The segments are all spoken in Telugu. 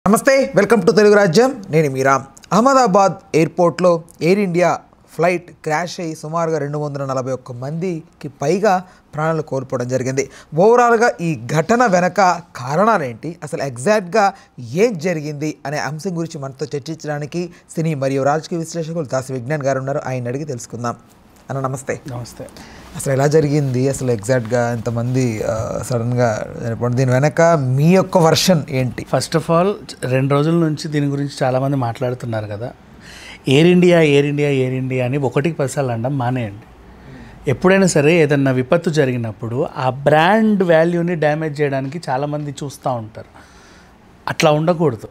నమస్తే వెల్కమ్ టు తెలుగు రాజ్యం నేను మీరా అహ్మదాబాద్ ఎయిర్పోర్ట్లో ఎయిర్ ఇండియా ఫ్లైట్ క్రాష్ అయ్యి సుమారుగా 241 మందికి పైగా ప్రాణాలు కోల్పోవడం జరిగింది. ఓవరాల్గా ఈ ఘటన వెనక కారణాలేంటి, అసలు ఎగ్జాక్ట్గా ఏం జరిగింది అనే అంశం గురించి మనతో చర్చించడానికి సినీ మరియు రాజకీయ విశ్లేషకులు దాసి విజ్ఞాన్ గారు ఉన్నారు. ఆయన అడిగి తెలుసుకుందాం. అన్న నమస్తే. నమస్తే. అసలు ఎలా జరిగింది, అసలు ఎగ్జాక్ట్గా ఎంతమంది సడన్గా చనిపోవడం, దీని వెనక మీ యొక్క వర్షన్ ఏంటి? ఫస్ట్ ఆఫ్ ఆల్ 2 రోజుల నుంచి దీని గురించి చాలామంది మాట్లాడుతున్నారు కదా. Air India air India air India అని 1-10 సార్లు అనడం మానేయండి. ఎప్పుడైనా సరే ఏదన్నా విపత్తు జరిగినప్పుడు ఆ బ్రాండ్ వాల్యూని డ్యామేజ్ చేయడానికి చాలామంది చూస్తూ ఉంటారు. అట్లా ఉండకూడదు.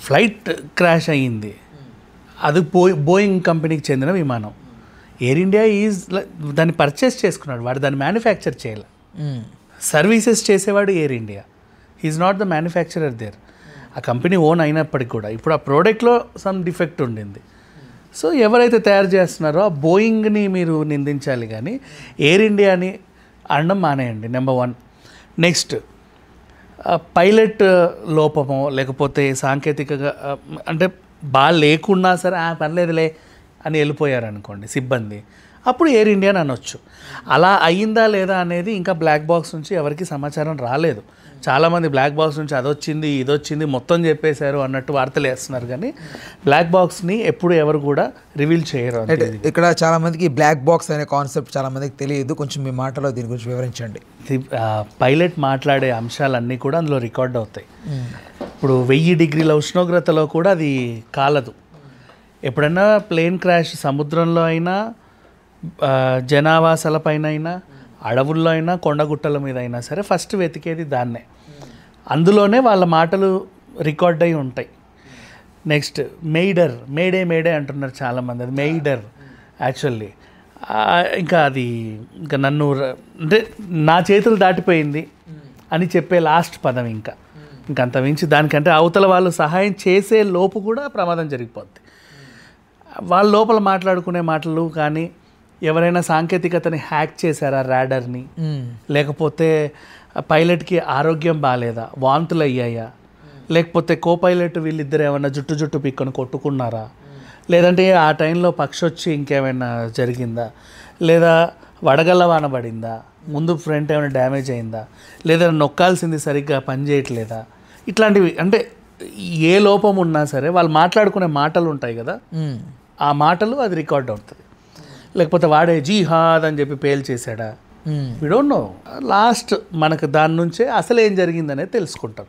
ఫ్లైట్ క్రాష్ అయ్యింది, అది బోయింగ్ కంపెనీకి చెందిన విమానం. ఎయిర్ ఇండియా దాన్ని పర్చేస్ చేసుకున్నాడు, వాడు దాన్ని మ్యానుఫ్యాక్చర్ చేయాలి. సర్వీసెస్ చేసేవాడు Air India, he is not the manufacturer there. ఆ కంపెనీ ఓన్ అయినప్పటికీ కూడా ఇప్పుడు ఆ ప్రోడక్ట్లో సమ్ డిఫెక్ట్ ఉండింది. సో ఎవరైతే తయారు చేస్తున్నారో ఆ బోయింగ్ని మీరు నిందించాలి, కానీ ఎయిర్ ఇండియాని అనడం మానేయండి. నెంబర్ 1. నెక్స్ట్, పైలట్ లోపమో లేకపోతే సాంకేతికగా అంటే బాగా లేకున్నా సరే పర్లేదులే అని వెళ్ళిపోయారనుకోండి సిబ్బంది, అప్పుడు ఎయిర్ ఇండియా అని అనొచ్చు. అలా అయ్యిందా లేదా అనేది ఇంకా బ్లాక్ బాక్స్ నుంచి ఎవరికి సమాచారం రాలేదు. చాలామంది బ్లాక్ బాక్స్ నుంచి అదొచ్చింది ఇదొచ్చింది మొత్తం చెప్పేశారు అన్నట్టు వార్తలు వేస్తున్నారు, కానీ బ్లాక్ బాక్స్ని ఎప్పుడు ఎవరు కూడా రివీల్ చేయరు. ఇక్కడ చాలామందికి బ్లాక్ బాక్స్ అనే కాన్సెప్ట్ చాలామందికి తెలియదు, కొంచెం మీ మాటలో దీని గురించి వివరించండి. పైలట్ మాట్లాడే అంశాలన్నీ కూడా అందులో రికార్డ్ అవుతాయి. ఇప్పుడు 1000 డిగ్రీల ఉష్ణోగ్రతలో కూడా అది కాలదు. ఎప్పుడన్నా ప్లేన్ క్రాష్ సముద్రంలో అయినా, జనావాసాలపైన అయినా, అడవుల్లో అయినా, కొండగుట్టల మీద అయినా సరే ఫస్ట్ వెతికేది దాన్నే. అందులోనే వాళ్ళ మాటలు రికార్డ్ అయి ఉంటాయి. నెక్స్ట్, మేడే అంటున్నారు చాలామంది. అది మెయిడర్ యాక్చువల్లీ. ఇంకా అది ఇంకా నన్ను అంటే నా చేతులు దాటిపోయింది అని చెప్పే లాస్ట్ పదం. ఇంకంత మించి దానికంటే అవతల వాళ్ళు సహాయం చేసే లోపు కూడా ప్రమాదం జరిగిపోద్ది. వాళ్ళ లోపల మాట్లాడుకునే మాటలు కానీ, ఎవరైనా సాంకేతికతని హ్యాక్ చేశారా రాడార్ని, లేకపోతే పైలట్కి ఆరోగ్యం బాగాలేదా, వాంతులు అయ్యాయా, లేకపోతే కో పైలట్ వీళ్ళిద్దరు ఏమైనా జుట్టు పిక్కొని కొట్టుకున్నారా, లేదంటే ఆ టైంలో పక్షి వచ్చి ఇంకేమైనా జరిగిందా, లేదా వడగళ్ళ వాన పడిందా, ముందు ఫ్రంట్ ఏమైనా డ్యామేజ్ అయిందా, లేదా నొక్కాల్సింది సరిగ్గా పనిచేయట్లేదా, ఇట్లాంటివి. అంటే ఏ లోపం ఉన్నా సరే వాళ్ళు మాట్లాడుకునే మాటలు ఉంటాయి కదా, ఆ మాటలు అది రికార్డ్ అవుతుంది. లేకపోతే వాడే జిహాద్ అని చెప్పి పేల్ చేశాడా, వి డోంట్ నో. లాస్ట్ మనకు దాని నుంచే అసలు ఏం జరిగిందనేది తెలుసుకుంటాం.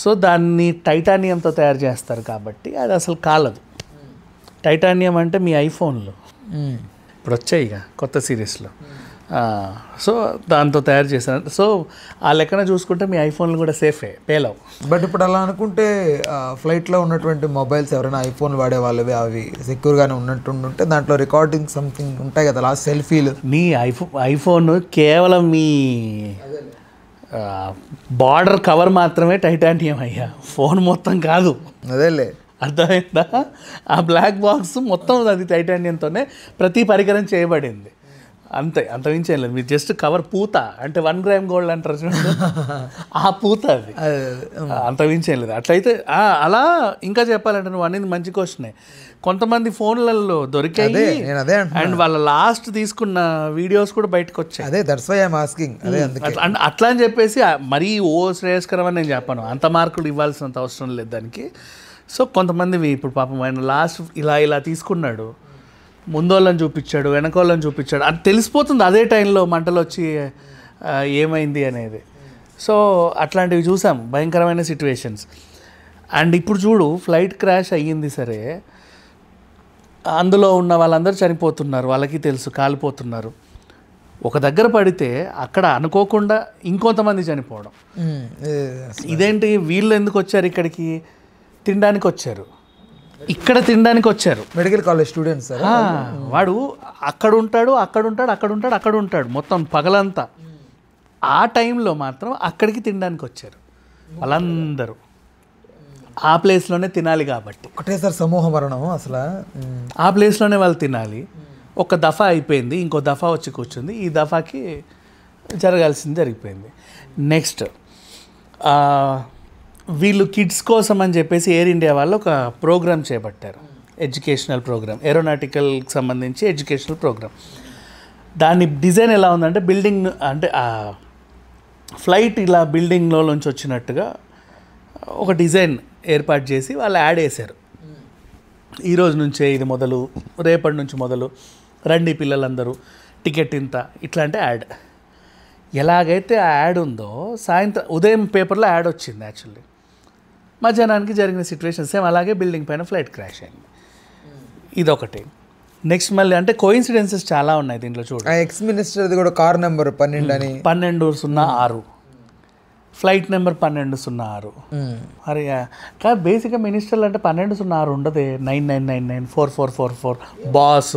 సో దాన్ని టైటానియంతో తయారు చేస్తారు కాబట్టి అది అసలు కాలదు. టైటానియం అంటే మీ ఐఫోన్లో ఇప్పుడు వచ్చాయి ఇక కొత్త సిరీస్లో, సో దాంతో తయారు చేశారు. సో ఆ లెక్కన చూసుకుంటే మీ ఐఫోన్లు కూడా సేఫే, పేలవు. బట్ ఇప్పుడు అలా అనుకుంటే ఫ్లైట్లో ఉన్నటువంటి మొబైల్స్ ఎవరైనా ఐఫోన్ వాడే వాళ్ళవి అవి సెక్యూర్గానే ఉన్నట్టుంటే దాంట్లో రికార్డింగ్ సంథింగ్ ఉంటాయి కదా, లాస్ట్ సెల్ఫీలు. మీ ఐఫోన్ కేవలం మీ బార్డర్ కవర్ మాత్రమే టైటానియం అయ్యా, ఫోన్ మొత్తం కాదు. అదేలే, అర్థమైందా? ఆ బ్లాక్ బాక్స్ మొత్తం అది టైటానియంతోనే ప్రతి పరికరం చేయబడింది. అంత మించేం లేదు. మీరు జస్ట్ కవర్ పూత అంటే 1 గ్రామ్ గోల్డ్ అంటారు చూడండి, ఆ పూత అది, అంత మించేం లేదు. అట్లయితే అలా ఇంకా చెప్పాలంటే నువ్వు అనేది మంచి క్వశ్చనే. కొంతమంది ఫోన్లలో దొరికాయి అండ్ వాళ్ళ లాస్ట్ తీసుకున్న వీడియోస్ కూడా బయటకు వచ్చాయి. అదే దట్స్ వై ఐయామ్ ఆస్కింగ్. అట్లా అని చెప్పేసి మరీ శ్రేయస్కరం అని నేను చెప్పాను, అంత మార్కులు ఇవ్వాల్సినంత అవసరం లేదు దానికి. సో కొంతమంది ఇప్పుడు పాపం ఆయన లాస్ట్ ఇలా తీసుకున్నాడు, ముందోళ్ళని చూపించాడు, వెనకోళ్ళని చూపించాడు, అది తెలిసిపోతుంది అదే టైంలో మంటలు వచ్చి ఏమైంది అనేది. సో అట్లాంటివి చూసాం, భయంకరమైన సిచ్యువేషన్స్. అండ్ ఇప్పుడు చూడు, ఫ్లైట్ క్రాష్ అయ్యింది సరే, అందులో ఉన్న వాళ్ళందరూ చనిపోతున్నారు, వాళ్ళకి తెలుసు కాలిపోతున్నారు. ఒక దగ్గర పడితే అక్కడ అనుకోకుండా ఇంకొంతమంది చనిపోవడం. ఇదేంటి, వీళ్ళు ఎందుకు వచ్చారు ఇక్కడికి? తినడానికి వచ్చారు, ఇక్కడ తినడానికి వచ్చారు. Medical college students. వాడు అక్కడ ఉంటాడు మొత్తం పగలంతా. ఆ టైంలో మాత్రం అక్కడికి తినడానికి వచ్చారు వాళ్ళందరూ. ఆ ప్లేస్లోనే తినాలి కాబట్టి ఒకటేసారి సమూహ మరణం. అసలు ఆ ప్లేస్లోనే వాళ్ళు తినాలి. ఒక దఫా అయిపోయింది, ఇంకో దఫా వచ్చి కూర్చుంది, ఈ దఫాకి జరగాల్సింది జరిగిపోయింది. నెక్స్ట్ వీళ్ళు కిడ్స్ కోసం అని చెప్పేసి ఎయిర్ ఇండియా వాళ్ళు ఒక ప్రోగ్రామ్ చేపట్టారు, ఎడ్యుకేషనల్ ప్రోగ్రామ్, ఏరోనాటికల్కి సంబంధించి ఎడ్యుకేషనల్ ప్రోగ్రామ్. దాని డిజైన్ ఎలా ఉందంటే బిల్డింగ్ అంటే ఆ ఫ్లైట్ ఇలా బిల్డింగ్లో నుంచి వచ్చినట్టుగా ఒక డిజైన్ ఏర్పాటు చేసి వాళ్ళు యాడ్ వేశారు. ఈరోజు నుంచే ఇది మొదలు, రేపటి నుంచి మొదలు, రండి పిల్లలందరూ, టికెట్ ఇంత, ఇట్లాంటి యాడ్. ఎలాగైతే ఆ యాడ్ ఉందో సాయంత్రం ఉదయం పేపర్లో యాడ్ వచ్చింది. యాక్చువల్లీ మధ్యాహ్నానికి జరిగిన సిచ్యువేషన్ సేమ్ అలాగే బిల్డింగ్ పైన ఫ్లైట్ క్రాష్ అయింది. ఇదొకటి. నెక్స్ట్ మళ్ళీ అంటే కోయిన్సిడెన్సెస్ చాలా ఉన్నాయి దీంట్లో. చూడండి, ఎక్స్ మినిస్టర్ది కూడా కార్ నెంబర్ 12 అని 1206 ఫ్లైట్ నెంబర్ 1206. మరి కానీ బేసిక్గా మినిస్టర్లు అంటే 1206 ఉండదు, 9999 4444 బాస్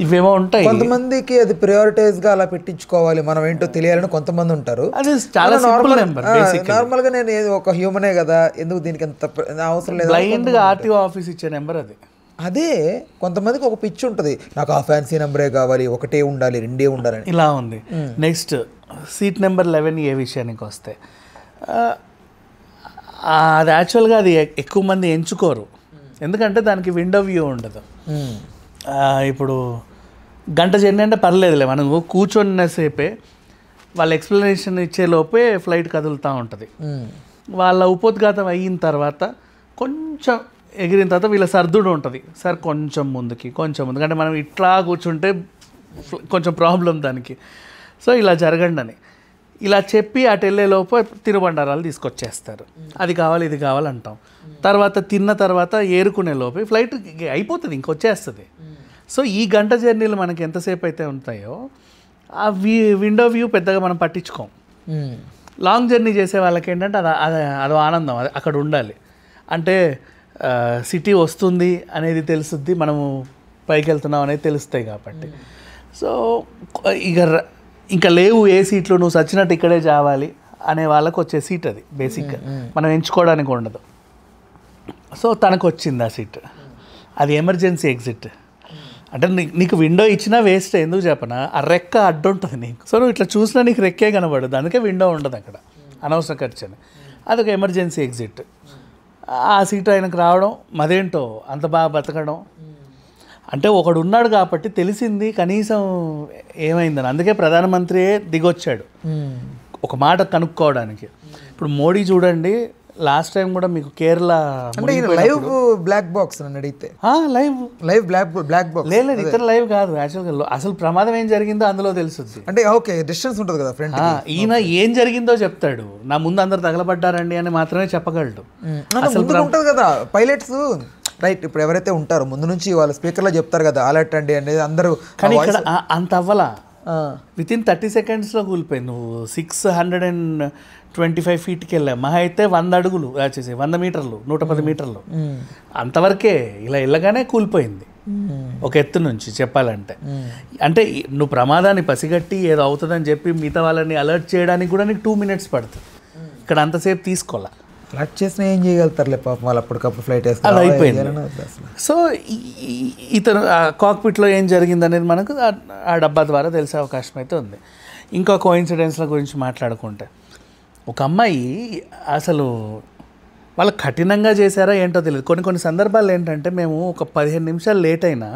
ఇవేమో ఉంటాయి. కొంతమందికి అది ప్రియారిటైజ్ గా అలా పెట్టించుకోవాలి, మనం ఏంటో తెలియాలని కొంతమంది ఉంటారు. అది చాలా సింపుల్ నెంబర్. నార్మల్ గా నేను ఒక హ్యూమనే కదా, ఎందుకు దీనికి ఎంత అవసరం లేదు, బ్లైండ్ గా ఆర్టీఓ ఆఫీస్ ఇచ్చే నెంబర్ అది. అదే కొంతమందికి ఒక పిచ్చి ఉంటుంది, నాకు ఆ ఫ్యాన్సీ నెంబరే కావాలి, ఒకటే ఉండాలి, రెండే ఉండాలని ఇలా ఉంది. నెక్స్ట్ సీట్ నెంబర్ 11 ఏ విషయానికి వస్తే అది యాక్చువల్గా అది ఎక్కువ మంది ఎంచుకోరు, ఎందుకంటే దానికి విండో వ్యూ ఉండదు. ఇప్పుడు గంట జర్నీ అంటే పర్లేదులే, మనం కూర్చొనిసేపే వాళ్ళ ఎక్స్ప్లెనేషన్ ఇచ్చేలోపే ఫ్లైట్ కదులుతూ ఉంటుంది. వాళ్ళ ఉపోద్ఘాతం అయిన తర్వాత కొంచెం ఎగిరిన తర్వాత వీళ్ళ సర్దుడు ఉంటుంది, సార్ కొంచెం ముందుకి కొంచెం ముందుకు, అంటే మనం ఇట్లా కూర్చుంటే కొంచెం ప్రాబ్లం దానికి. సో ఇలా జరగండి అని ఇలా చెప్పి అటు వెళ్ళేలోపు తిరుబండారాలు తీసుకొచ్చేస్తారు, అది కావాలి ఇది కావాలి అంటాం. తర్వాత తిన్న తర్వాత ఏరుకునే లోపు ఫ్లైట్ అయిపోతుంది, ఇంకొచ్చేస్తుంది. సో ఈ గంట జర్నీలు మనకి ఎంతసేపు అయితే ఉంటాయో ఆ విండో వ్యూ పెద్దగా మనం పట్టించుకోం. లాంగ్ జర్నీ చేసే వాళ్ళకి ఏంటంటే అదో ఆనందం, అది అక్కడ ఉండాలి. అంటే సిటీ వస్తుంది అనేది తెలుస్తుంది, మనము పైకి వెళ్తున్నాం అనేది తెలుస్తాయి కాబట్టి. సో ఇంకా లేవు ఏ సీట్లు, నువ్వు సచ్చినట్టు ఇక్కడే చావాలి అనే వాళ్ళకు వచ్చే సీట్ అది బేసిక్గా, మనం ఎంచుకోవడానికి ఉండదు. సో తనకు వచ్చింది ఆ సీట్, అది ఎమర్జెన్సీ ఎగ్జిట్. అంటే నీకు విండో ఇచ్చినా వేస్ట్, ఎందుకు చెప్పనా, ఆ రెక్క అడ్డు ఉంటుంది నీకు. సో నువ్వు ఇట్లా చూసినా నీకు రెక్కే కనబడదు, అందుకే విండో ఉండదు అక్కడ, అనవసర ఖర్చు అని. అదొక ఎమర్జెన్సీ ఎగ్జిట్. ఆ సీట్ ఆయనకు రావడం, మదేంటో అంత బాగా బతకడం, అంటే ఒకడు ఉన్నాడు కాబట్టి తెలిసింది కనీసం ఏమైందని. అందుకే ప్రధానమంత్రియే దిగొచ్చాడు ఒక మాట కనుక్కోవడానికి. ఇప్పుడు మోడీ చూడండి, లాస్ట్ టైం కూడా మీకు కేరళ లైవ్ బ్లాక్ బాక్స్ అని అడిగితే లైవ్ బ్లాక్ బాక్స్ లేదు, ఇతర లైవ్ కాదు యాక్చువల్గా. అసలు ప్రమాదం ఏం జరిగిందో అందులో తెలుస్తుంది. అంటే ఓకే డిస్టెన్స్ ఉంటుంది కదా ఫ్రెండ్, ఈయన ఏం జరిగిందో చెప్తాడు, నా ముందు అందరు తగలబడ్డారండి అని మాత్రమే చెప్పగలడు. అసలు ఉంటుంది కదా పైలట్స్, రైట్? ఇప్పుడు ఎవరైతే ఉంటారో ముందు నుంచి వాళ్ళ స్పీకర్లో చెప్తారు కదా అలర్ట్ అండి అనేది అందరూ, కానీ ఇక్కడ అంత అవ్వలా, విత్ ఇన్ 30 సెకండ్స్లో కూలిపోయి. నువ్వు 625 ఫీట్కి వెళ్ళావు, మహా అయితే 100 అడుగులు వచ్చేసి 100 మీటర్లు 110 మీటర్లు అంతవరకే. ఇలా వెళ్ళగానే కూలిపోయింది ఒక ఎత్తు నుంచి చెప్పాలంటే. అంటే నువ్వు ప్రమాదాన్ని పసిగట్టి ఏదో అవుతుందని చెప్పి మిగతా వాళ్ళని అలర్ట్ చేయడానికి కూడా నీకు 2 minutes పడుతుంది, ఇక్కడ అంతసేపు తీసుకోవాలా. ఫ్లైట్ చేసినా ఏం చేయగలుగుతారులే పాపం, వాళ్ళు అప్పటికప్పుడు ఫ్లైట్ వేస్తారు, అది అయిపోయింది. సో ఇతను కాక్పిట్లో ఏం జరిగింది అనేది మనకు ఆ డబ్బా ద్వారా తెలిసే అవకాశం అయితే ఉంది. ఇంకా కోఇన్సిడెన్స్ల గురించి మాట్లాడుకుంటే, ఒక అమ్మాయి అసలు వాళ్ళు కఠినంగా చేశారా ఏంటో తెలియదు. కొన్ని సందర్భాలు ఏంటంటే, మేము ఒక 15 నిమిషాలు లేట్ అయినా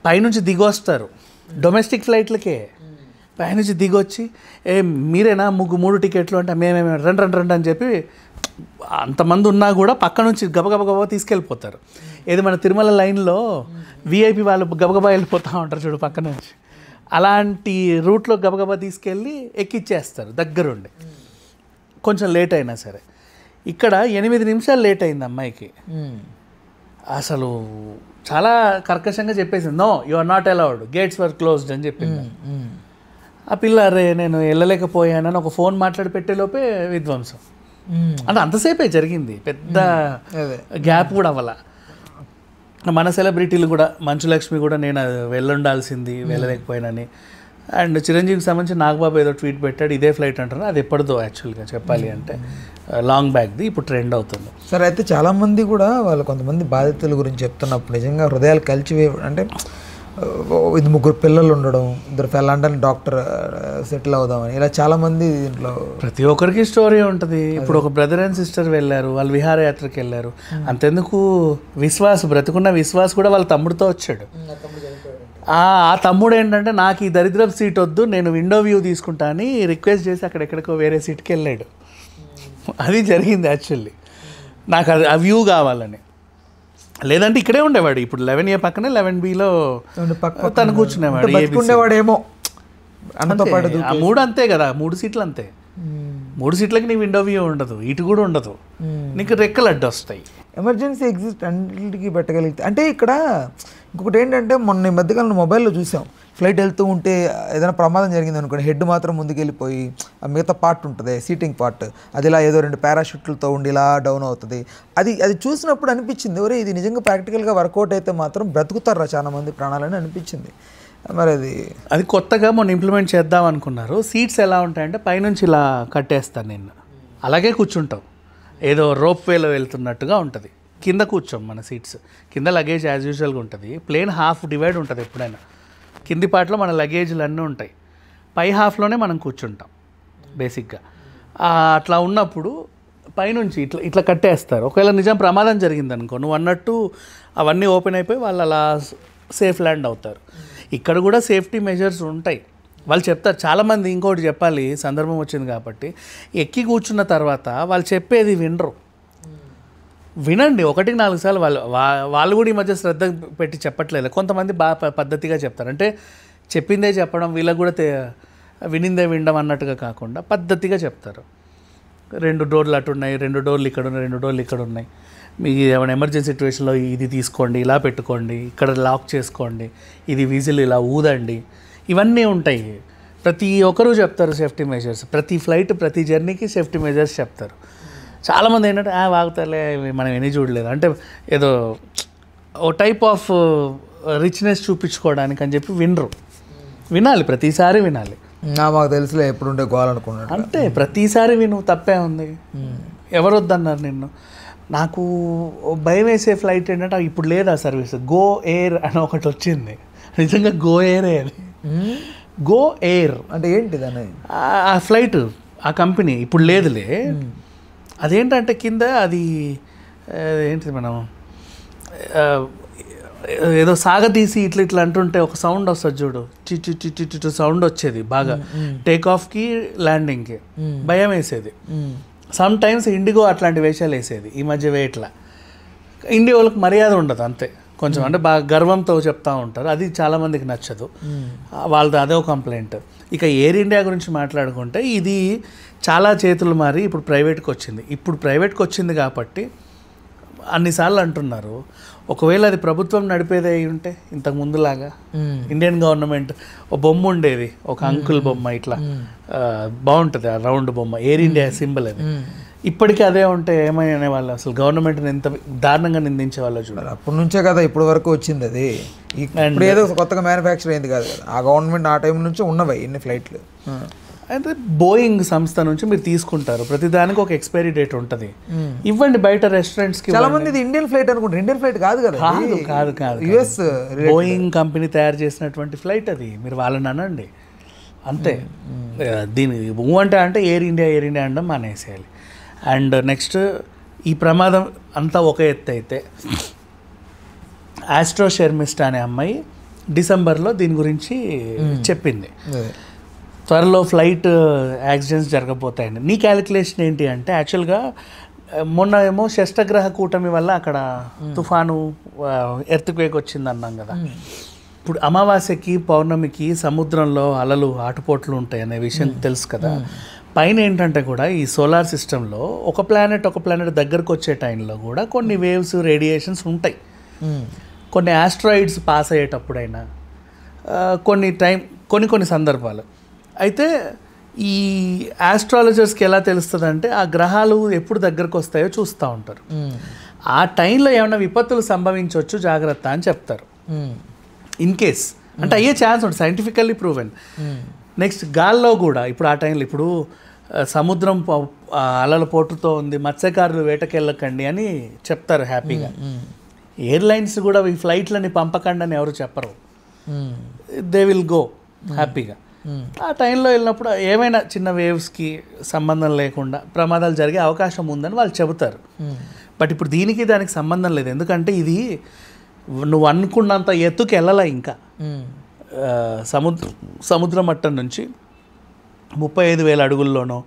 పైనుంచి దిగొస్తారు డొమెస్టిక్ ఫ్లైట్లకే, పైనుంచి దిగొచ్చి మీరేనా 3 టికెట్లు అంటే మేమేమి రండి అని చెప్పి అంతమంది ఉన్నా కూడా పక్క నుంచి గబగబా తీసుకెళ్ళిపోతారు. ఏది మన తిరుమల లైన్లో విఐపి వాళ్ళు గబగబా వెళ్ళిపోతూ ఉంటారు చూడు పక్క నుంచి, అలాంటి రూట్లో గబగబా తీసుకెళ్ళి ఎక్కిచ్చేస్తారు దగ్గరుండి, కొంచెం లేట్ అయినా సరే. ఇక్కడ 8 నిమిషాలు లేట్ అయింది అమ్మాయికి. అసలు చాలా కర్కశంగా చెప్పేసింది, no you are not allowed, gates were closed అని చెప్పింది. ఆ పిల్ల అరే నేను వెళ్ళలేకపోయానని ఒక ఫోన్ మాట్లాడి పెట్టేలోపే విధ్వంసం. అంటే అంతసేపే జరిగింది, పెద్ద గ్యాప్ కూడా అవ్వాల. మన సెలబ్రిటీలు కూడా, మంచు లక్ష్మి కూడా నేను వెళ్ళుండాల్సింది వెళ్ళలేకపోయానని, అండ్ చిరంజీవికి సంబంధించి నాగబాబు ఏదో ట్వీట్ పెట్టాడు, ఇదే ఫ్లైట్ అంటారు, అది ఎప్పటిదో యాక్చువల్గా చెప్పాలి అంటే లాంగ్ బ్యాక్ది, ఇప్పుడు ట్రెండ్ అవుతుంది. సరే, అయితే చాలామంది కూడా వాళ్ళు కొంతమంది బాధితుల గురించి చెప్తున్నప్పుడు నిజంగా హృదయాలు కలిచివే, అంటే ఇది 3 పిల్లలు ఉండడం, లండన్ డాక్టర్ సెటిల్ అవుదామని, ఇలా చాలామంది దీంట్లో ప్రతి ఒక్కరికి స్టోరీ ఉంటుంది. ఇప్పుడు ఒక బ్రదర్ అండ్ సిస్టర్ వెళ్ళారు, వాళ్ళు విహారయాత్రకి వెళ్ళారు. అంతెందుకు విశ్వాస్ బ్రతుకున్న విశ్వాస్ కూడా వాళ్ళ తమ్ముడితో వచ్చాడు. ఆ తమ్ముడు ఏంటంటే నాకు ఈ దరిద్రపు సీట్ వద్దు, నేను విండో వ్యూ తీసుకుంటా అని రిక్వెస్ట్ చేసి అక్కడెక్కడికో వేరే సీట్కి వెళ్ళాడు. అది జరిగింది యాక్చువల్లీ. నాకు అది ఆ వ్యూ కావాలని. లేదంటే ఇక్కడే ఉండేవాడు. ఇప్పుడు 11A పక్కనే 11Bలో తను కూర్చునేవాడు. ఆ 3 అంతే కదా, 3 సీట్లు అంతే. 3 సీట్లకి నీ విండో వ్యూ ఉండదు, ఇటు కూడా ఉండదు, నీకు రెక్కలు అడ్డు వస్తాయి. ఎమర్జెన్సీ ఎగ్జిట్ అన్నింటికి పెట్టగలిగితే. అంటే ఇక్కడ ఇంకొకటి ఏంటంటే, మొన్న ఈ మధ్యకాలంలో మొబైల్లో చూసాం, ఫ్లైట్ వెళ్తూ ఉంటే ఏదైనా ప్రమాదం జరిగింది అనుకోండి, హెడ్ మాత్రం ముందుకెళ్ళిపోయి ఆ మిగతా పార్ట్ ఉంటుంది, సీటింగ్ పార్ట్, అది ఇలా ఏదో 2 పారాషూట్లతో ఉండి ఇలా డౌన్ అవుతుంది. అది చూసినప్పుడు అనిపించింది, ఒరే ఇది నిజంగా ప్రాక్టికల్గా వర్కౌట్ అయితే మాత్రం బ్రతుకుతారా చాలా మంది ప్రాణాలని అనిపించింది. మరి అది కొత్తగా మొన్న ఇంప్లిమెంట్ చేద్దాం అనుకున్నారు. సీట్స్ ఎలా ఉంటాయంటే పైనుంచి ఇలా కట్టేస్తాను నేను, అలాగే కూర్చుంటాం, ఏదో రోప్ వేలో వెళ్తున్నట్టుగా ఉంటుంది. కింద కూర్చోం మన సీట్స్, కింద లగేజ్ యాజ్ యూజువల్గా ఉంటుంది. ప్లేన్ హాఫ్ డివైడ్ ఉంటుంది ఎప్పుడైనా, కింది పార్ట్లో మన లగేజ్లు అన్నీ ఉంటాయి, పై హాఫ్లోనే మనం కూర్చుంటాం బేసిక్గా. అట్లా ఉన్నప్పుడు పైనుంచి ఇట్లా కట్టేస్తారు. ఒకవేళ నిజం ప్రమాదం జరిగింది అనుకో, నువ్వు అన్నట్టు అవన్నీ ఓపెన్ అయిపోయి వాళ్ళు అలా సేఫ్ ల్యాండ్ అవుతారు. ఇక్కడ కూడా సేఫ్టీ మెజర్స్ ఉంటాయి, వాళ్ళు చెప్తారు. చాలామంది ఇంకోటి చెప్పాలి, సందర్భం వచ్చింది కాబట్టి, ఎక్కి కూర్చున్న తర్వాత వాళ్ళు చెప్పేది వినరు. వినండి, 1-4 సార్లు వాళ్ళు కూడా ఈ మధ్య శ్రద్ధ పెట్టి చెప్పట్లేదు. కొంతమంది బాగా పద్ధతిగా చెప్తారు, అంటే చెప్పిందే చెప్పడం, వీళ్ళకి కూడా వినిందే వినడం అన్నట్టుగా కాకుండా పద్ధతిగా చెప్తారు. 2 డోర్లు అటు ఉన్నాయి, 2 డోర్లు ఇక్కడ ఉన్నాయి, 2 డోర్లు ఇక్కడ ఉన్నాయి, మీకు ఏమైనా ఎమర్జెన్సీ సిచ్యువేషన్లో ఇది తీసుకోండి, ఇలా పెట్టుకోండి, ఇక్కడ లాక్ చేసుకోండి, ఇది విజిల్ ఇలా ఊదండి, ఇవన్నీ ఉంటాయి. ప్రతి ఒక్కరూ చెప్తారు సేఫ్టీ మెజర్స్. ప్రతి ఫ్లైట్ ప్రతి జర్నీకి సేఫ్టీ మెజర్స్ చెప్తారు. చాలామంది ఏంటంటే వాగుతారులే, మనం ఎన్ని చూడలేదు అంటే, ఏదో ఓ టైప్ ఆఫ్ రిచ్నెస్ చూపించుకోవడానికి అని చెప్పి వినరు. వినాలి, ప్రతిసారి వినాలి. మాకు తెలుసులే ఎప్పుడుంటే గోవాలనుకున్నాడు అంటే ప్రతిసారి విను, తప్పే ఉంది. ఎవరు వద్దన్నారు నిన్ను? నాకు భయం వేసే ఫ్లైట్ ఏంటంటే ఇప్పుడు లేదా సర్వీస్, గో ఎయిర్ అని ఒకటి వచ్చింది. నిజంగా గో ఎయిరే అది. గో ఎయిర్ అంటే ఏంటిది అనేది ఆ ఫ్లైట్, ఆ కంపెనీ ఇప్పుడు లేదులే. అదేంటంటే కింద అది ఏంటిది, మనం ఏదో సాగతీసి ఇట్లా అంటుంటే ఒక సౌండ్ వస్తుంది చూడు, చిచ్చు సౌండ్ వచ్చేది బాగా, టేక్ ఆఫ్కి ల్యాండింగ్కి. భయం వేసేది. సమ్ టైమ్స్ ఇండిగో అట్లాంటి వేషాలు వేసేది ఈ మధ్య వేయట్లా. ఇండియా వాళ్ళకి మర్యాద ఉండదు అంతే కొంచెం, అంటే బాగా గర్వంతో చెప్తూ ఉంటారు, అది చాలామందికి నచ్చదు, వాళ్ళది అదే కంప్లైంట్. ఇక ఎయిర్ ఇండియా గురించి మాట్లాడుకుంటే, ఇది చాలా చేతులు మారి ఇప్పుడు ప్రైవేట్కి వచ్చింది. ఇప్పుడు ప్రైవేట్కి వచ్చింది కాబట్టి అన్నిసార్లు అంటున్నారు, ఒకవేళ అది ప్రభుత్వం నడిపేది అయి ఉంటే ఇంతకు ముందులాగా ఇండియన్ గవర్నమెంట్ ఒక బొమ్మ ఉండేది, ఒక అంకుల్ బొమ్మ, ఇట్లా బాగుంటుంది ఆ రౌండ్ బొమ్మ, ఎయిర్ ఇండియా సింబల్ అది. ఇప్పటికీ అదే ఉంటే ఏమని అనేవాళ్ళు, అసలు గవర్నమెంట్ని ఎంత దారుణంగా నిందించేవాళ్ళు చూడాలి. అప్పటి నుంచే కదా ఇప్పటి వరకు వచ్చింది అది. ఇప్పుడు ఏదో కొత్తగా మ్యానుఫ్యాక్చర్ అయింది కాదు కదా, ఆ గవర్నమెంట్ ఆ టైం నుంచి ఉన్నవి ఇన్ని ఫ్లైట్లు. అయితే బోయింగ్ సంస్థ నుంచి మీరు తీసుకుంటారు, ప్రతిదానికి ఒక ఎక్స్పైరీ డేట్ ఉంటుంది, ఇవ్వండి. బయట రెస్టారెంట్స్కి చాలా మంది ఇది ఇండియన్ ఫ్లైట్ అనుకుంటారు, ఇండియన్ ఫ్లైట్ కాదు కదా, కాదు యుఎస్ బోయింగ్ కంపెనీ తయారు చేసినటువంటి ఫ్లైట్ అది, మీరు వాళ్ళని అనండి అంతే. దీని అంటే ఎయిర్ ఇండియా అనడం మానేసేయాలి. అండ్ నెక్స్ట్, ఈ ప్రమాదం అంతా ఒక ఎత్తు అయితే, ఆస్ట్రో షర్మిస్టా అనే అమ్మాయి డిసెంబర్లో దీని గురించి చెప్పింది, త్వరలో ఫ్లైట్ యాక్సిడెంట్స్ జరగబోతాయండి. నీ క్యాలిక్యులేషన్ ఏంటి అంటే, యాక్చువల్గా మొన్న ఏమో షష్టగ్రహ కూటమి వల్ల అక్కడ తుఫాను ఎర్త్క్వేక్ వచ్చింది అన్నాం కదా. ఇప్పుడు అమావాస్యకి పౌర్ణమికి సముద్రంలో అలలు ఆటుపోట్లు ఉంటాయి అనే విషయం తెలుసు కదా. పైన ఏంటంటే కూడా ఈ సోలార్ సిస్టంలో ఒక ప్లానెట్ దగ్గరకు వచ్చే టైంలో కూడా కొన్ని వేవ్స్, రేడియేషన్స్ ఉంటాయి. కొన్ని ఆస్ట్రాయిడ్స్ పాస్ అయ్యేటప్పుడైనా, కొన్ని సందర్భాలు అయితే ఈ ఆస్ట్రాలజర్స్కి ఎలా తెలుస్తుంది అంటే, ఆ గ్రహాలు ఎప్పుడు దగ్గరకు వస్తాయో చూస్తూ ఉంటారు. ఆ టైంలో ఏమైనా విపత్తులు సంభవించవచ్చు, జాగ్రత్త అని చెప్తారు. ఇన్ కేస్ అంటే అయ్యే ఛాన్స్ ఉంటుంది, సైంటిఫికల్లీ ప్రూవెన్. నెక్స్ట్ గాల్లో కూడా ఇప్పుడు ఆ టైంలో, ఇప్పుడు సముద్రం అలల పోటుతో ఉంది, మత్స్యకారులు వేటకెళ్ళకండి అని చెప్తారు హ్యాపీగా. ఎయిర్లైన్స్ కూడా ఈ ఫ్లైట్లని పంపకండి అని ఎవరు చెప్పరు. దే విల్ గో హ్యాపీగా. ఆ టైంలో వెళ్ళినప్పుడు ఏమైనా చిన్న వేవ్స్కి సంబంధం లేకుండా ప్రమాదాలు జరిగే అవకాశం ఉందని వాళ్ళు చెబుతారు. బట్ ఇప్పుడు దీనికి దానికి సంబంధం లేదు, ఎందుకంటే ఇది నువ్వు అనుకున్నంత ఎత్తుకి వెళ్ళాల. ఇంకా సముద్ర మట్టం నుంచి 35,000 అడుగుల్లోనో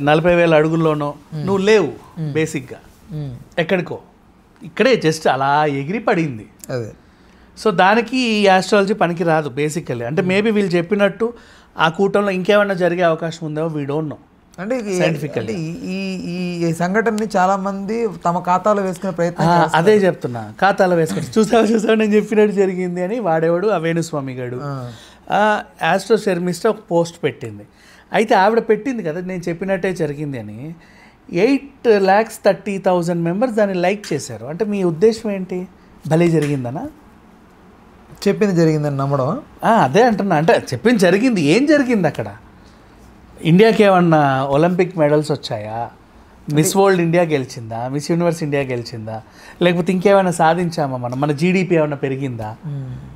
40,000 అడుగుల్లోనో నువ్వు లేవు బేసిక్గా. ఎక్కడికో ఇక్కడే జస్ట్ అలా ఎగిరి పడింది. అదే. సో దానికి ఈ ఆస్ట్రాలజీ పనికి రాదు బేసికల్లీ. అంటే మేబీ వీళ్ళు చెప్పినట్టు ఆ కూటంలో ఇంకేమైనా జరిగే అవకాశం ఉందో వీ డోంట్ నో. అంటే సైంటిఫికల్లీ ఈ సంఘటనని చాలా మంది తమ ఖాతాలో వేసుకునే ప్రయత్నం. అదే చెప్తున్నా, ఖాతాలో వేసుకుని చూసావు నేను చెప్పినట్టు జరిగింది అని. వాడేవాడు ఆ వేణుస్వామి గారు ఆస్ట్రో శర్మిష్ట ఒక పోస్ట్ పెట్టింది. అయితే ఆవిడ పెట్టింది కదా నేను చెప్పినట్టే జరిగింది అని. 8,30,000 మెంబర్స్ దాన్ని లైక్ చేశారు. అంటే మీ ఉద్దేశం ఏంటి? భలే జరిగిందనా? చెప్పింది జరిగిందని నమ్మడం? అదే అంటున్నా. అంటే చెప్పింది జరిగింది. ఏం జరిగింది అక్కడ? ఇండియాకి ఏమన్నా ఒలింపిక్ మెడల్స్ వచ్చాయా? మిస్ వరల్డ్ ఇండియా గెలిచిందా? మిస్ యూనివర్స్ ఇండియా గెలిచిందా? లేకపోతే ఇంకేమైనా సాధించామా? మన జీడిపి ఏమైనా పెరిగిందా?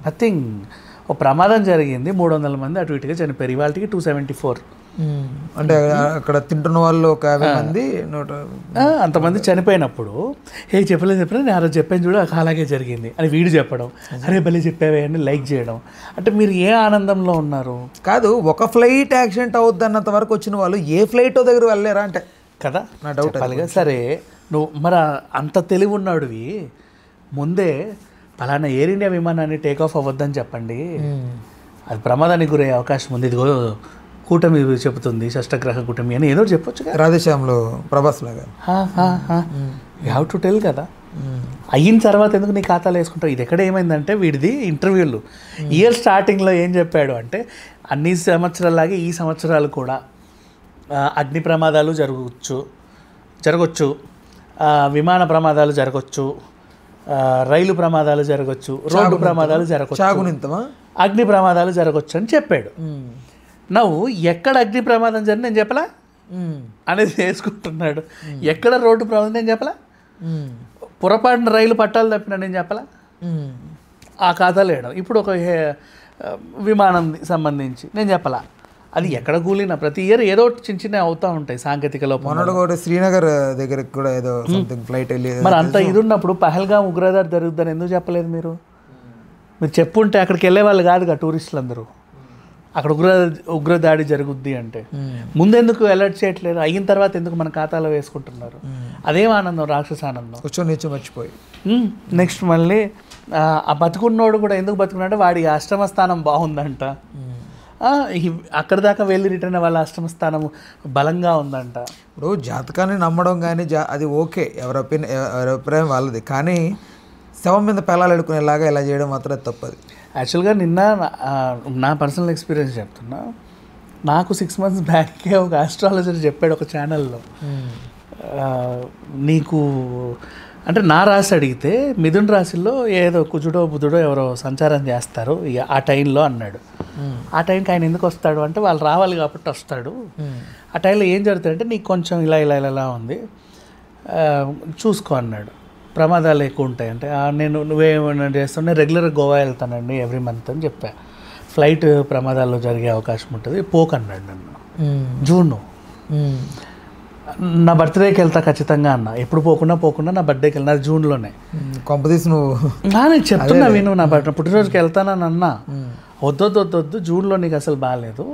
నథింగ్. ఓ ప్రమాదం జరిగింది, 300 మంది అటు ఇటుగా చనిపోయారు. ఇవాళకి 274. అంటే అక్కడ తింటున్న వాళ్ళు ఒక 50 మంది అంతమంది చనిపోయినప్పుడు చెప్పలేదు నేను ఆ రోజు చెప్పాను చూడు అలాగే జరిగింది అని వీడు చెప్పడం, అరే భలే చెప్పావే అని లైక్ చేయడం. అంటే మీరు ఏ ఆనందంలో ఉన్నారు? కాదు, ఒక ఫ్లైట్ యాక్సిడెంట్ అవుద్ది అన్నంత వరకు వచ్చిన వాళ్ళు ఏ ఫ్లైట్ దగ్గర వెళ్ళారా అంటే కదా నా డౌట్. సరే నువ్వు మరి అంత తెలివి ఉన్నాడువి ముందే పలానా ఎయిర్ ఇండియా విమానాన్ని టేక్ ఆఫ్ అవ్వద్దని చెప్పండి, అది ప్రమాదానికి గురయ్యే అవకాశం ఉంది, ఇదిగో కూటమి చెబుతుంది షష్టగ్రహ కూటమి అని ఏదో చెప్పొచ్చు కదా. రాధేశ్యామ్లో ప్రభాస్ లాగా యూ హ్యావ్ టు టెల్ కదా. అయిన తర్వాత ఎందుకు నీ ఖాతాలో వేసుకుంటావు? ఇది ఎక్కడ ఏమైందంటే వీడిది ఇంటర్వ్యూలు ఇయర్ స్టార్టింగ్లో ఏం చెప్పాడు అంటే అన్ని సంవత్సరాలాగే ఈ సంవత్సరాలు కూడా అగ్ని ప్రమాదాలు జరగచ్చు, విమాన ప్రమాదాలు జరగచ్చు, రైలు ప్రమాదాలు జరగచ్చు, రోడ్డు ప్రమాదాలు జరగచ్చు, అగ్ని ప్రమాదాలు జరగచ్చు అని చెప్పాడు. నువ్వు ఎక్కడ అగ్ని ప్రమాదం జరిగి నేను చెప్పలా అనేది వేసుకుంటున్నాడు. ఎక్కడ రోడ్డు ప్రమాదం నేను చెప్పలా, పొరపాటున రైలు పట్టాలు తప్పినా నేను చెప్పలా, ఆ ఖాతాలో వేయడం. ఇప్పుడు ఒక విమానం సంబంధించి నేను చెప్పలా, అది ఎక్కడ కూలినా ప్రతి ఇయర్ ఏదో చిన్న చిన్న అవుతూ ఉంటాయి సాంకేతిక లోపం. శ్రీనగర్ దగ్గరికి కూడా ఏదో ఫ్లైట్ వెళ్ళి మరి అంత ఇది ఉన్నప్పుడు పహల్గాం ఉగ్రదాడి జరుగుతుందని ఎందుకు చెప్పలేదు? మీరు చెప్పుంటే అక్కడికి వెళ్ళే వాళ్ళు కాదుగా టూరిస్టులు అందరూ. అక్కడ ఉగ్రదాడి జరుగుద్ది అంటే ముందెందుకు అలర్ట్ చేయట్లేదు? అయిన తర్వాత ఎందుకు మన ఖాతాలో వేసుకుంటున్నారు? అదేం ఆనందం, రాక్షస ఆనందం. కూర్చొని మర్చిపోయి నెక్స్ట్ మళ్ళీ ఆ బతుకున్నోడు కూడా ఎందుకు బతుకున్నాడు? వాడి అష్టమ స్థానం బాగుందంట, అక్కడ దాకా వెళ్ళి రిటర్న్ వాళ్ళ అష్టమ స్థానం బలంగా ఉందంట. ఇప్పుడు జాతకాన్ని నమ్మడం కానీ అది ఓకే, ఎవరి అభిప్రాయం వాళ్ళది. కానీ శవం మీద పెళ్ళాలు ఎడుకునేలాగా ఇలా చేయడం మాత్రం తప్పది. యాక్చువల్గా నిన్న నా పర్సనల్ ఎక్స్పీరియన్స్ చెప్తున్నా. నాకు 6 months బ్యాకే ఒక ఆస్ట్రాలజర్ చెప్పాడు ఒక ఛానల్లో, నీకు అంటే నా రాశి అడిగితే మిథున రాశిలో ఏదో కుజుడో బుధుడో ఎవరో సంచారం చేస్తారు ఆ టైంలో అన్నాడు. ఆ టైంకి ఆయన ఎందుకు వస్తాడు అంటే వాళ్ళు రావాలి కాబట్టి వస్తాడు. ఆ టైంలో ఏం జరుగుతుందంటే నీకు కొంచెం ఇలా ఉంది చూసుకో అన్నాడు, ప్రమాదాలు ఎక్కువ ఉంటాయి. అంటే నువ్వేమైనా చేస్తుంటే రెగ్యులర్గా గోవా వెళ్తానండి ఎవ్రీ మంత్ అని చెప్పా. ఫ్లైట్ ప్రమాదాల్లో జరిగే అవకాశం ఉంటుంది, పోక్ అన్నాడు నన్ను. జూన్ నా బర్త్డేకి వెళ్తా ఖచ్చితంగా అన్న. ఎప్పుడు పోకుండా నా బర్త్డేకి వెళ్ళిన జూన్లోనే. కొంపదీసి నువ్వు నేను చెప్తున్నా విను, నా పుట్టినరోజుకి వెళ్తానని అన్నా. వద్దు జూన్లో నీకు అసలు బాగాలేదు.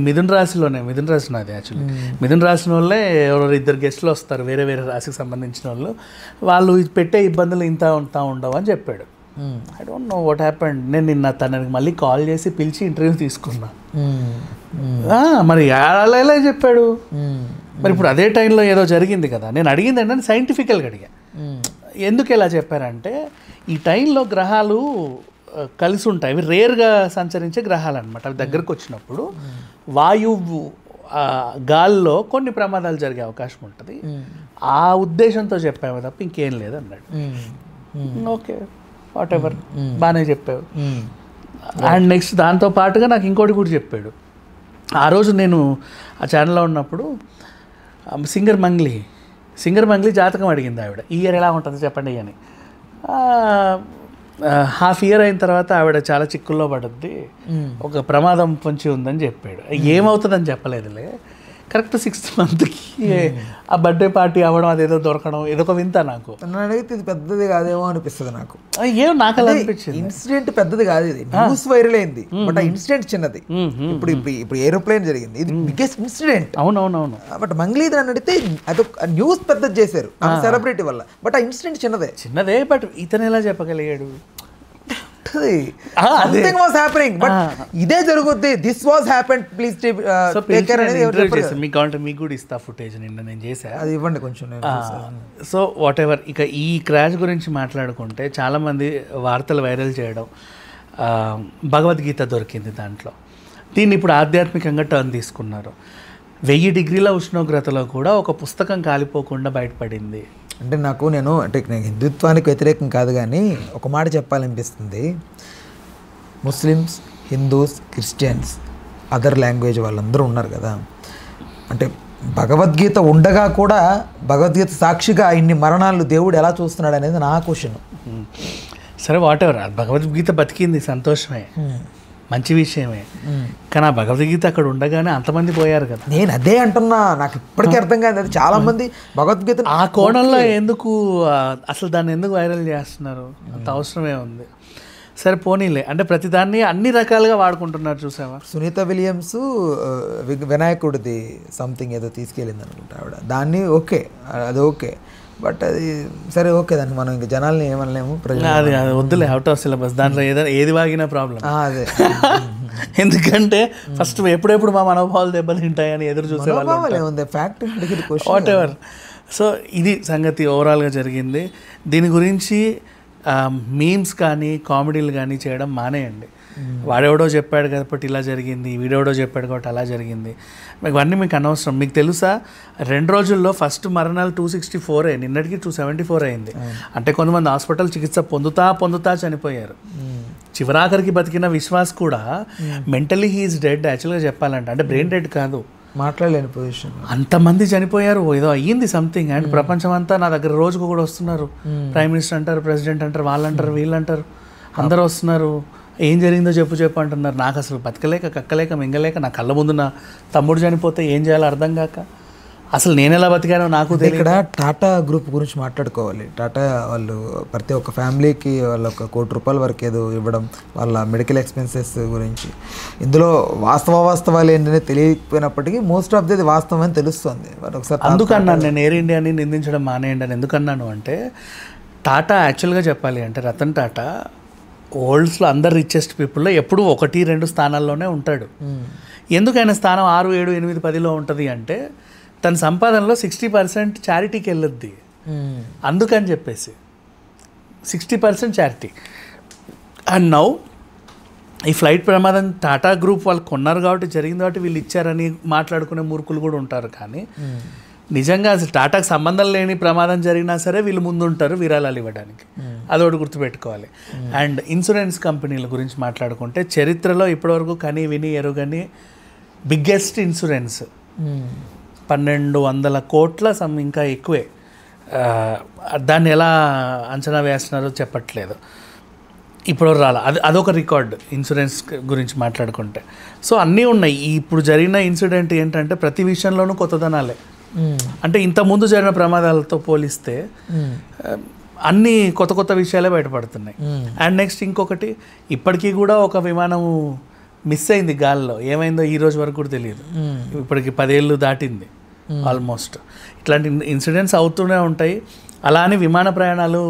మిథున రాశి నాది యాక్చువల్లీ. మిథున రాశి వాళ్ళే ఎవరో 2 గెస్టులు వస్తారు వేరే రాశికి సంబంధించిన వాళ్ళు పెట్టే ఇబ్బందులు ఇంత ఉండవు అని చెప్పాడు. I don't know what happened. నేను నిన్న తనకి మళ్ళీ కాల్ చేసి పిలిచి ఇంటర్వ్యూ తీసుకున్నా. మరి అలా చెప్పాడు. మరి ఇప్పుడు అదే టైంలో ఏదో జరిగింది కదా. నేను అడిగింది ఏంటంటే సైంటిఫికల్గా అడిగా, ఎందుకు ఇలా చెప్పారంటే ఈ టైంలో గ్రహాలు కలిసి ఉంటాయి. అవి రేర్గా సంచరించే గ్రహాలు అనమాట. అవి దగ్గరకు వచ్చినప్పుడు వాయువు గాల్లో కొన్ని ప్రమాదాలు జరిగే అవకాశం ఉంటుంది. ఆ ఉద్దేశంతో చెప్పాము తప్ప ఇంకేం లేదు అన్నాడు. ఓకే వాట్ ఎవర్, బాగానే చెప్పావు. అండ్ నెక్స్ట్ దాంతో పాటుగా నాకు ఇంకోటి కూడా చెప్పాడు. ఆ రోజు నేను ఆ ఛానల్లో ఉన్నప్పుడు సింగర్ మంగ్లీ జాతకం అడిగింది ఆవిడ, ఈ ఇయర్ ఎలా ఉంటుంది చెప్పండి అని. హాఫ్ ఇయర్ అయిన తర్వాత ఆవిడ చాలా చిక్కుల్లో పడుద్ది, ఒక ప్రమాదం పొంచి ఉందని చెప్పాడు. ఏమవుతుందని చెప్పలేదులే. కరెక్ట్ 6th monthకి ఆ బర్త్డే పార్టీ అవ్వడం, అదేదో దొరకడం, ఏదొక వింత నాకు. నన్ను అడిగితే ఇది పెద్దది కాదేమో అనిపిస్తుంది నాకు. ఏం నాకు అలా అనిపించింది. ఇన్సిడెంట్ పెద్దది కాదు, ఇది న్యూస్ వైరల్ అయింది, బట్ ఆ ఇన్సిడెంట్ చిన్నది. ఇప్పుడు ఏరోప్లేన్ జరిగింది, ఇది బిగ్గెస్ట్ ఇన్సిడెంట్. అవునవునవును. బట్ మంగ్లీది నన్ను అడిగితే అదొక న్యూస్ పెద్దది చేశారు సెలబ్రిటీ వల్ల, బట్ ఆ ఇన్సిడెంట్ చిన్నదే. బట్ ఇతను ఎలా చెప్పగలిగాడు? Something was happening, but ఇదే జరుగుద్ది, this was happened, please take care అనేది మీకు కూడా ఇస్తా ఫుటేజ్ నిన్న నేను చేసా, అది ఇవ్వండి కొంచెం. So what ever. ఇక ఈ క్రాష్ గురించి మాట్లాడుకుంటే చాలామంది వార్తలు వైరల్ చేయడం, భగవద్గీత దొరికింది దాంట్లో, దీన్ని ఇప్పుడు ఆధ్యాత్మికంగా టర్న్ తీసుకున్నారు. 1000 degrees ఉష్ణోగ్రతలో కూడా ఒక పుస్తకం కాలిపోకుండా బయటపడింది. అంటే నేను హిందుత్వానికి వ్యతిరేకం కాదు, కానీ ఒక మాట చెప్పాలనిపిస్తుంది. Muslims, Hindus, Christians, other language వాళ్ళందరూ ఉన్నారు కదా, అంటే భగవద్గీత ఉండగా కూడా భగవద్గీత సాక్షిగా ఇన్ని మరణాలు దేవుడు ఎలా చూస్తున్నాడు అనేది నా క్వశ్చన్. సరే వాట్ ఎవర్, భగవద్గీత బతికింది, సంతోషమే, మంచి విషయమే. కానీ ఆ భగవద్గీత అక్కడ ఉండగానే అంతమంది పోయారు కదా. నేను అదే అంటున్నా, నాకు ఇప్పటికీ అర్థం కాదు. అది చాలా మంది భగవద్గీత ఆ కోణంలో ఎందుకు అసలు దాన్ని ఎందుకు వైరల్ చేస్తున్నారు? అంత అవసరమే ఉంది. సరే పోనీలే, అంటే ప్రతిదాన్ని అన్ని రకాలుగా వాడుకుంటున్నారు. చూసావా, సునీత విలియమ్స్ వినాయకుడిది సంథింగ్ ఏదో తీసుకెళ్ళింది అనుకుంటా ఆవిడ, దాన్ని ఓకే, అది ఓకే, బట్ అది సరే ఓకే, దాన్ని మనం ఇంకా జనాల్ని ఏమనలేము, అది వద్దులే, అవుట్ ఆఫ్ సిలబస్. దాంట్లో ఏది వాగినా ప్రాబ్లం. అదే ఎందుకంటే ఫస్ట్ ఎప్పుడెప్పుడు మా మనోభావాలు దెబ్బలు తింటాయని ఎదురు చూసేవాళ్ళు. Fact what ever. సో ఇది సంగతి ఓవరాల్గా జరిగింది. దీని గురించి మీమ్స్ కానీ కామెడీలు కానీ చేయడం మానేయండి. వాడెవడో చెప్పాడు కాబట్టి ఇలా జరిగింది, వీడెవడో చెప్పాడు కాబట్టి అలా జరిగింది, ఇవన్నీ మీకు అనవసరం. మీకు తెలుసా, 2 రోజుల్లో ఫస్ట్ మరణాలు 264, నిన్నటికి 274 అయింది. అంటే కొంతమంది హాస్పిటల్ చికిత్స పొందుతా చనిపోయారు. చివరాఖరికి బతికిన విశ్వాస్ కూడా మెంటలీ హీఈస్ డెడ్ యాక్చువల్గా చెప్పాలంటే, అంటే బ్రెయిన్ డెడ్ కాదు, మాట్లాడలేని పొజిషన్. అంతమంది చనిపోయారు, ఏదో అయ్యింది సంథింగ్. అండ్ ప్రపంచం అంతా నా దగ్గర రోజుకు కూడా వస్తున్నారు. ప్రైమ్ మినిస్టర్ అంటారు, ప్రెసిడెంట్ అంటారు, వాళ్ళంటారు, వీళ్ళంటారు, అందరూ వస్తున్నారు. ఏం జరిగిందో చెప్పు అంటున్నారు. నాకు అసలు బతకలేక, కక్కలేక, మింగలేక, నా కళ్ళ ముందు నా తమ్ముడు చనిపోతే ఏం చేయాలో అర్థం కాక, అసలు నేను ఎలా బతికానో నాకు తెలియదు. ఇక్కడ టాటా గ్రూప్ గురించి మాట్లాడుకోవాలి. టాటా వాళ్ళు ప్రతి ఒక్క ఫ్యామిలీకి వాళ్ళ ఒక ₹1 కోటి వరకు ఏదో ఇవ్వడం, వాళ్ళ మెడికల్ ఎక్స్పెన్సెస్ గురించి. ఇందులో వాస్తవాలు ఏంటనే తెలియకపోయినప్పటికీ మోస్ట్ ఆఫ్ ది వాస్తవం అని తెలుస్తుంది. ఒకసారి అందుకన్నాను నేను ఎయిర్ ఇండియాని నిందించడం మానేయండి అని. ఎందుకన్నాను అంటే, టాటా యాక్చువల్గా చెప్పాలి అంటే, రతన్ టాటా వరల్డ్స్లో అందరు రిచెస్ట్ పీపుల్లో ఎప్పుడూ 1-2 స్థానాల్లోనే ఉంటాడు. ఎందుకు ఆయన స్థానం 6, 7, 8, 10లో ఉంటుంది అంటే, తన సంపాదనలో 60% చారిటీకి వెళ్ళొద్ది. అందుకని చెప్పేసి 60% చారిటీ. అండ్ నౌ ఈ ఫ్లైట్ ప్రమాదం టాటా గ్రూప్ వాళ్ళు కొన్నారు కాబట్టి జరిగింది కాబట్టి వీళ్ళు ఇచ్చారని మాట్లాడుకునే మూర్ఖులు కూడా ఉంటారు. కానీ నిజంగా అసలు టాటాకు సంబంధం లేని ప్రమాదం జరిగినా సరే వీళ్ళు ముందుంటారు విరాళాలు ఇవ్వడానికి. అదొకటి గుర్తుపెట్టుకోవాలి. అండ్ ఇన్సూరెన్స్ కంపెనీల గురించి మాట్లాడుకుంటే, చరిత్రలో ఇప్పటివరకు కని విని ఎరుగని బిగ్గెస్ట్ ఇన్సూరెన్స్ 1200 కోట్ల ఇంకా ఎక్కువే. దాన్ని ఎలా అంచనా వేస్తున్నారో చెప్పట్లేదు, ఇప్పుడు అదొక రికార్డ్ ఇన్సూరెన్స్ గురించి మాట్లాడుకుంటే. సో అన్నీ ఉన్నాయి. ఇప్పుడు జరిగిన ఇన్సిడెంట్ ఏంటంటే ప్రతి విషయంలోనూ కొత్తదనాలే. అంటే ఇంతకుముందు జరిగిన ప్రమాదాలతో పోలిస్తే అన్నీ కొత్త విషయాలే బయటపడుతున్నాయి. అండ్ నెక్స్ట్ ఇంకొకటి, ఇప్పటికీ కూడా ఒక విమానం మిస్ అయింది గాల్లో. ఏమైందో ఈ రోజు వరకు కూడా తెలియదు. ఇప్పటికి 10 ఏళ్ళు దాటింది ఆల్మోస్ట్. ఇట్లాంటి ఇన్సిడెంట్స్ అవుతూనే ఉంటాయి. అలా అని విమాన ప్రయాణాలు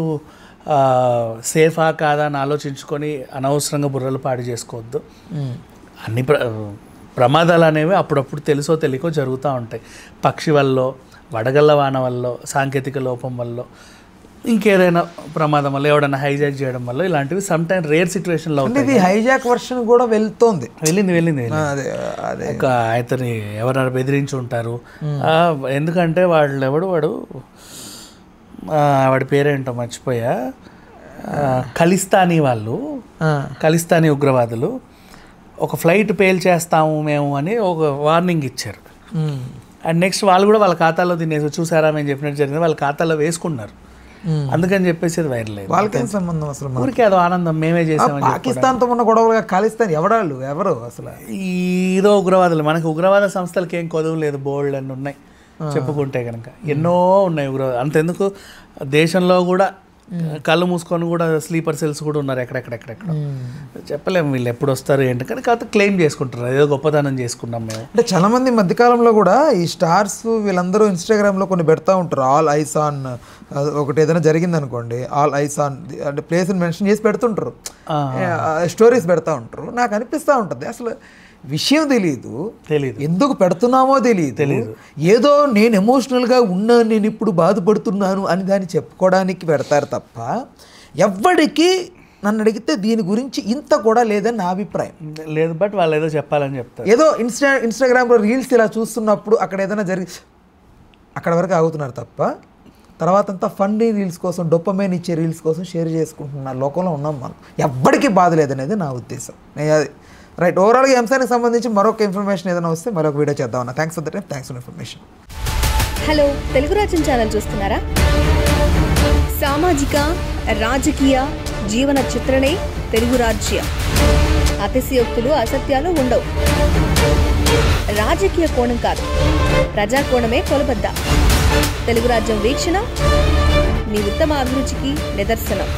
సేఫా కాదా అని ఆలోచించుకొని అనవసరంగా బుర్రలు పాడు చేసుకోవద్దు. అన్ని ప్రమాదాలు అనేవి అప్పుడప్పుడు తెలుసో తెలియకో జరుగుతూ ఉంటాయి. పక్షి వల్ల, వడగళ్ళ వాన వల్ల, సాంకేతిక లోపం వల్ల, ఇంకేదైనా ప్రమాదం వల్ల, ఎవడన్నా హైజాక్ చేయడం వల్ల, ఇలాంటివి సమ్ టైమ్ రేర్ సిచ్యువేషన్లో అవుతాయి. ఇది హైజాక్ వర్షన్ కూడా వెళ్ళింది. ఒక అతని ఎవరైనా బెదిరించి ఉంటారు. ఎందుకంటే వాడు వాడి పేరేంటో మర్చిపోయా, ఖలిస్తానీ ఉగ్రవాదులు ఒక ఫ్లైట్ పేల్చేస్తాము మేము అని ఒక వార్నింగ్ ఇచ్చారు. అండ్ నెక్స్ట్ వాళ్ళు కూడా వాళ్ళ ఖాతాలో తినేసి, చూసారా మేము చెప్పినట్టు జరిగింది, వాళ్ళ ఖాతాలో వేసుకున్నారు. అందుకని చెప్పేసి అది వైరల్ అయింది. వాళ్ళకేం సంబంధం అసలు? ఊరికే అదో ఆనందం, మేమే చేసామని. పాకిస్తాన్తో ఉన్న గొడవలుగా ఖాళిస్తాన్ ఎవరు అసలు? ఏదో ఉగ్రవాదులు. మనకు ఉగ్రవాద సంస్థలకి ఏం కొదవ లేదు, బోల్డ్ అన్నీ ఉన్నాయి చెప్పుకుంటే కనుక, ఎన్నో ఉన్నాయి ఉగ్రవాద. అంతెందుకు దేశంలో కూడా కళ్ళు మూసుకొని కూడా స్లీపర్ సెల్స్ కూడా ఉన్నారు ఎక్కడెక్కడెక్కడ. చెప్పలేము వీళ్ళు ఎప్పుడు వస్తారు ఏంటి, కానీ కాకపోతే క్లెయిమ్ చేసుకుంటారు ఏదో గొప్పతనం చేసుకున్నాం మేము. అంటే చాలామంది మధ్యకాలంలో కూడా ఈ స్టార్స్ వీళ్ళందరూ ఇన్స్టాగ్రామ్లో కొన్ని పెడతా ఉంటారు. ఆల్ ఐస్ ఆన్, ఒకటి ఏదైనా జరిగింది అనుకోండి, ఆల్ ఐస్ ఆన్ అంటే ప్లేస్ని మెన్షన్ చేసి పెడుతుంటారు, స్టోరీస్ పెడతా ఉంటారు. నాకు అనిపిస్తూ ఉంటుంది అసలు విషయం తెలియదు, ఎందుకు పెడుతున్నామో తెలియదు, ఏదో నేను ఎమోషనల్గా ఉన్నాను, నేను ఇప్పుడు బాధపడుతున్నాను అని దాన్ని చెప్పుకోవడానికి పెడతారు తప్ప ఎవ్వడికి నన్ను అడిగితే దీని గురించి ఇంత కూడా లేదని నా అభిప్రాయం లేదు. బట్ వాళ్ళు ఏదో చెప్పాలని చెప్తారు. ఏదో ఇన్స్టాగ్రామ్లో రీల్స్ ఇలా చూస్తున్నప్పుడు అక్కడ ఏదైనా అక్కడ వరకు ఆగుతున్నారు తప్ప తర్వాత అంతా ఫండీ రీల్స్ కోసం, డొప్పమైన్ ఇచ్చే రీల్స్ కోసం షేర్ చేసుకుంటున్న లోకంలో ఉన్నాం మనం. ఎవ్వడికి బాధ లేదనేది నా ఉద్దేశం. అది రైట్. ఓవరాల్గా ఈ అంశానికి సంబంధించి మరొక ఇన్ఫర్మేషన్ ఏదైనా వస్తే మరొక వీడియో చేద్దామన్నా. Thanks for the time, thanks for information. Hello, Telugu రాజ్యం ఛానల్ చూస్తున్నారా? సామాజిక రాజకీయ జీవన చిత్రణే తెలుగు రాజ్యం. అతిశయోక్తులు అసత్యాలు ఉండవు. రాజకీయ కోణం కాదు, ప్రజా కోణమే కొలబద్ద. తెలుగు రాజ్యం వీక్షణ మీ ఉత్తమ అభిరుచికి నిదర్శనం.